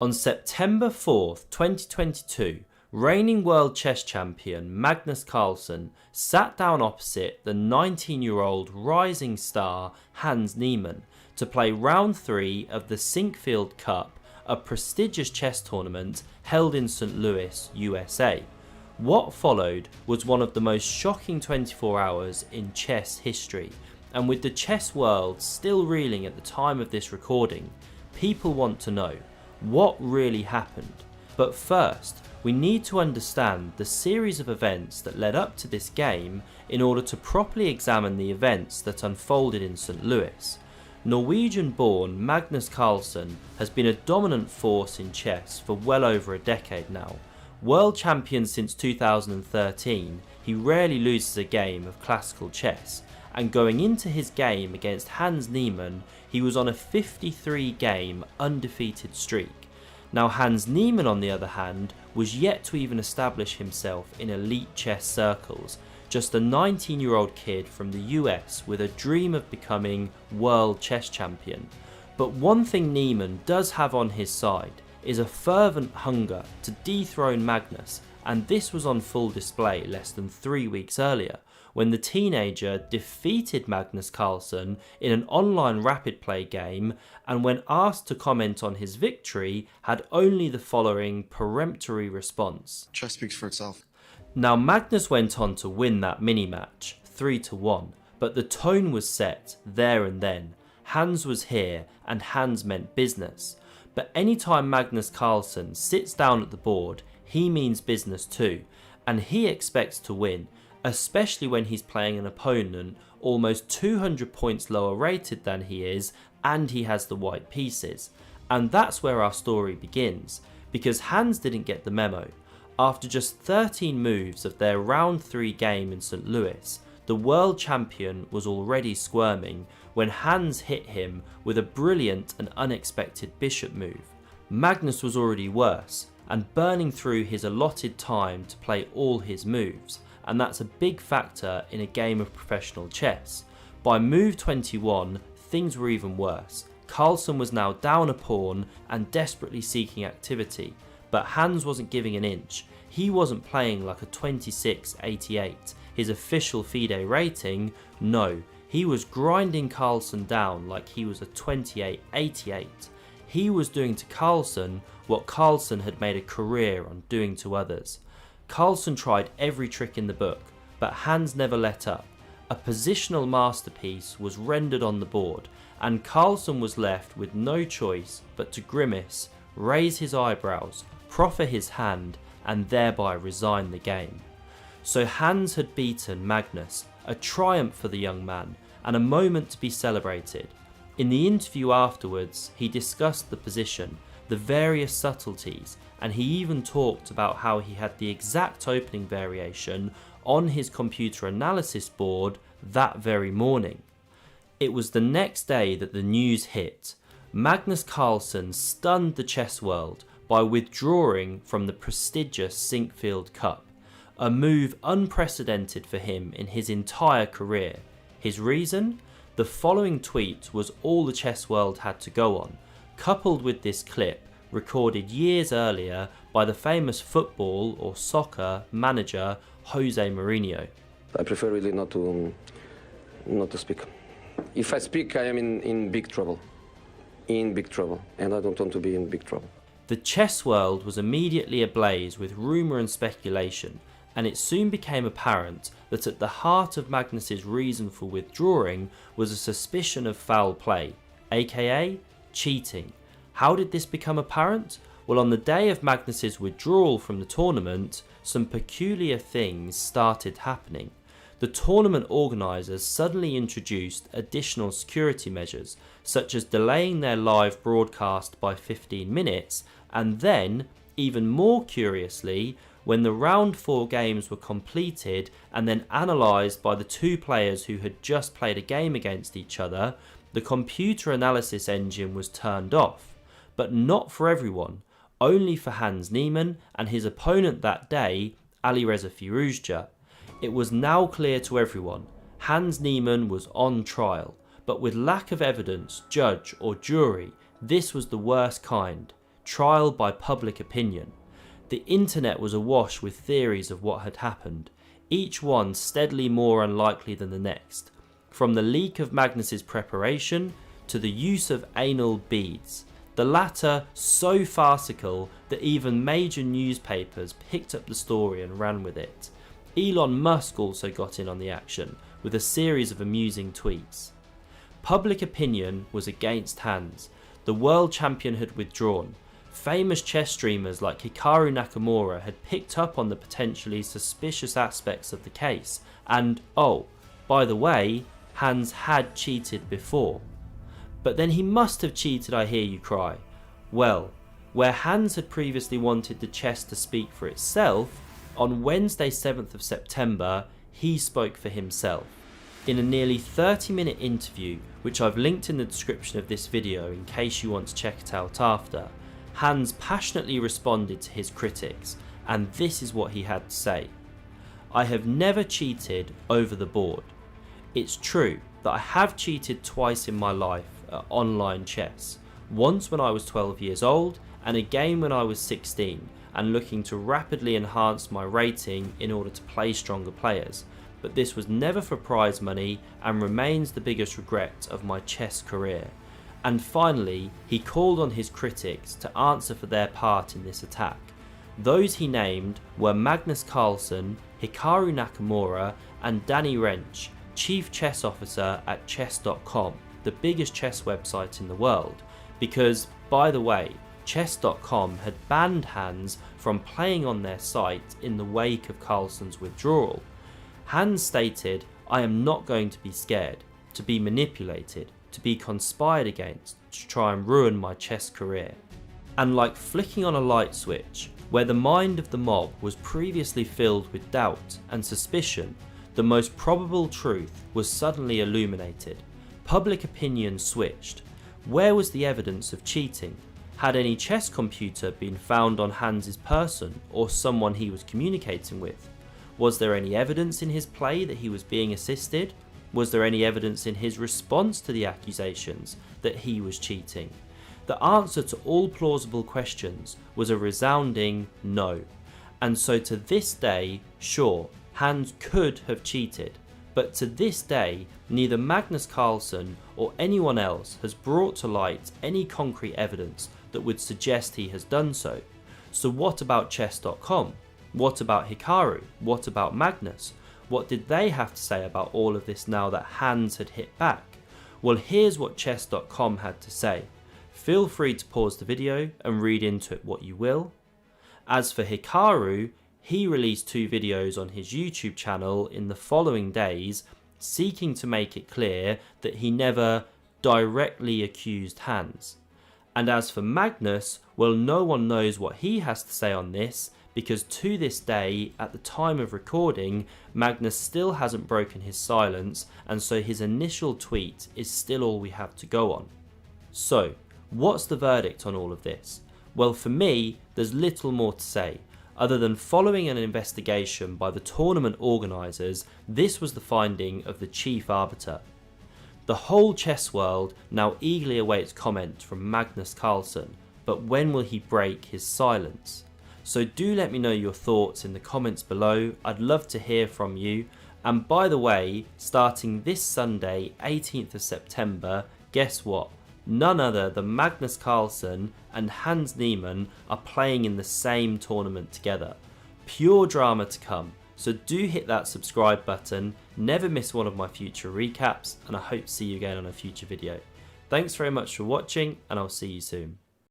On September 4th, 2022, reigning world chess champion Magnus Carlsen sat down opposite the 19-year-old rising star Hans Niemann to play round 3 of the Sinquefield Cup, a prestigious chess tournament held in St. Louis, USA. What followed was one of the most shocking 24 hours in chess history, and with the chess world still reeling at the time of this recording, people want to know what really happened. But first, we need to understand the series of events that led up to this game in order to properly examine the events that unfolded in St. Louis. Norwegian-born Magnus Carlsen has been a dominant force in chess for well over a decade now. World champion since 2013, he rarely loses a game of classical chess, and going into his game against Hans Niemann, he was on a 53-game undefeated streak. Now Hans Niemann, on the other hand, was yet to even establish himself in elite chess circles, just a 19-year-old kid from the US with a dream of becoming world chess champion. But one thing Niemann does have on his side is a fervent hunger to dethrone Magnus, and this was on full display less than 3 weeks earlier, when the teenager defeated Magnus Carlsen in an online rapid play game, and when asked to comment on his victory, had only the following peremptory response. Chess speaks for itself. Now Magnus went on to win that mini-match, 3-1, but the tone was set there and then. Hans was here, and Hans meant business. But anytime Magnus Carlsen sits down at the board, he means business too, and he expects to win, especially when he's playing an opponent almost 200 points lower rated than he is, and he has the white pieces. And that's where our story begins, because Hans didn't get the memo. After just 13 moves of their round 3 game in St. Louis, the world champion was already squirming when Hans hit him with a brilliant and unexpected bishop move. Magnus was already worse, and burning through his allotted time to play all his moves, and that's a big factor in a game of professional chess. By move 21, things were even worse. Carlsen was now down a pawn and desperately seeking activity, but Hans wasn't giving an inch. He wasn't playing like a 26-88, his official FIDE rating. No, he was grinding Carlsen down like he was a 28-88. He was doing to Carlsen what Carlsen had made a career on doing to others. Carlsen tried every trick in the book, but Hans never let up. A positional masterpiece was rendered on the board, and Carlsen was left with no choice but to grimace, raise his eyebrows, proffer his hand, and thereby resign the game. So Hans had beaten Magnus, a triumph for the young man, and a moment to be celebrated. In the interview afterwards, he discussed the position, the various subtleties, and he even talked about how he had the exact opening variation on his computer analysis board that very morning. It was the next day that the news hit. Magnus Carlsen stunned the chess world by withdrawing from the prestigious Sinquefield Cup, a move unprecedented for him in his entire career. His reason? The following tweet was all the chess world had to go on, coupled with this clip recorded years earlier by the famous football or soccer manager Jose Mourinho. I prefer really not to speak. If I speak, I am in big trouble. In big trouble. And I don't want to be in big trouble. The chess world was immediately ablaze with rumour and speculation, and it soon became apparent that at the heart of Magnus's reason for withdrawing was a suspicion of foul play, aka cheating. How did this become apparent? Well, on the day of Magnus's withdrawal from the tournament, some peculiar things started happening. The tournament organisers suddenly introduced additional security measures, such as delaying their live broadcast by 15 minutes, and then, even more curiously, when the round 4 games were completed and then analysed by the 2 players who had just played a game against each other, the computer analysis engine was turned off. But not for everyone, only for Hans Niemann and his opponent that day, Alireza Firouzja. It was now clear to everyone, Hans Niemann was on trial, but with lack of evidence, judge or jury, this was the worst kind. trial by public opinion. The internet was awash with theories of what had happened, each one steadily more unlikely than the next, from the leak of Magnus's preparation to the use of anal beads, the latter so farcical that even major newspapers picked up the story and ran with it. Elon Musk also got in on the action with a series of amusing tweets. Public opinion was against Hans. The world champion had withdrawn. Famous chess streamers like Hikaru Nakamura had picked up on the potentially suspicious aspects of the case, and oh, by the way, Hans had cheated before. But then he must have cheated, I hear you cry. Well, where Hans had previously wanted the chess to speak for itself, on Wednesday 7th of September, he spoke for himself. In a nearly 30-minute interview, which I've linked in the description of this video in case you want to check it out after, Hans passionately responded to his critics, and this is what he had to say. I have never cheated over the board. It's true that I have cheated twice in my life at online chess, once when I was 12 years old and again when I was 16 and looking to rapidly enhance my rating in order to play stronger players, but this was never for prize money and remains the biggest regret of my chess career. And finally, he called on his critics to answer for their part in this attack. Those he named were Magnus Carlsen, Hikaru Nakamura and Danny Rensch, Chief Chess Officer at Chess.com, the biggest chess website in the world, because, by the way, Chess.com had banned Hans from playing on their site in the wake of Carlsen's withdrawal. Hans stated, I am not going to be scared, to be manipulated, to be conspired against, to try and ruin my chess career. And like flicking on a light switch, where the mind of the mob was previously filled with doubt and suspicion, the most probable truth was suddenly illuminated. Public opinion switched. Where was the evidence of cheating? Had any chess computer been found on Hans's person or someone he was communicating with? Was there any evidence in his play that he was being assisted? Was there any evidence in his response to the accusations that he was cheating? The answer to all plausible questions was a resounding no. And so to this day, sure, Hans could have cheated, but to this day, neither Magnus Carlsen or anyone else has brought to light any concrete evidence that would suggest he has done so. So what about Chess.com? What about Hikaru? What about Magnus? What did they have to say about all of this now that Hans had hit back? Well, here's what Chess.com had to say. Feel free to pause the video and read into it what you will. As for Hikaru, he released 2 videos on his YouTube channel in the following days, seeking to make it clear that he never directly accused Hans. And as for Magnus, well, no one knows what he has to say on this, because to this day, at the time of recording, Magnus still hasn't broken his silence, and so his initial tweet is still all we have to go on. So, what's the verdict on all of this? Well, for me, there's little more to say. Other than following an investigation by the tournament organisers, this was the finding of the chief arbiter. The whole chess world now eagerly awaits comment from Magnus Carlsen, but when will he break his silence? So do let me know your thoughts in the comments below, I'd love to hear from you. And by the way, starting this Sunday, 18th of September, guess what? None other than Magnus Carlsen and Hans Niemann are playing in the same tournament together. Pure drama to come, so do hit that subscribe button, never miss one of my future recaps, and I hope to see you again on a future video. Thanks very much for watching, and I'll see you soon.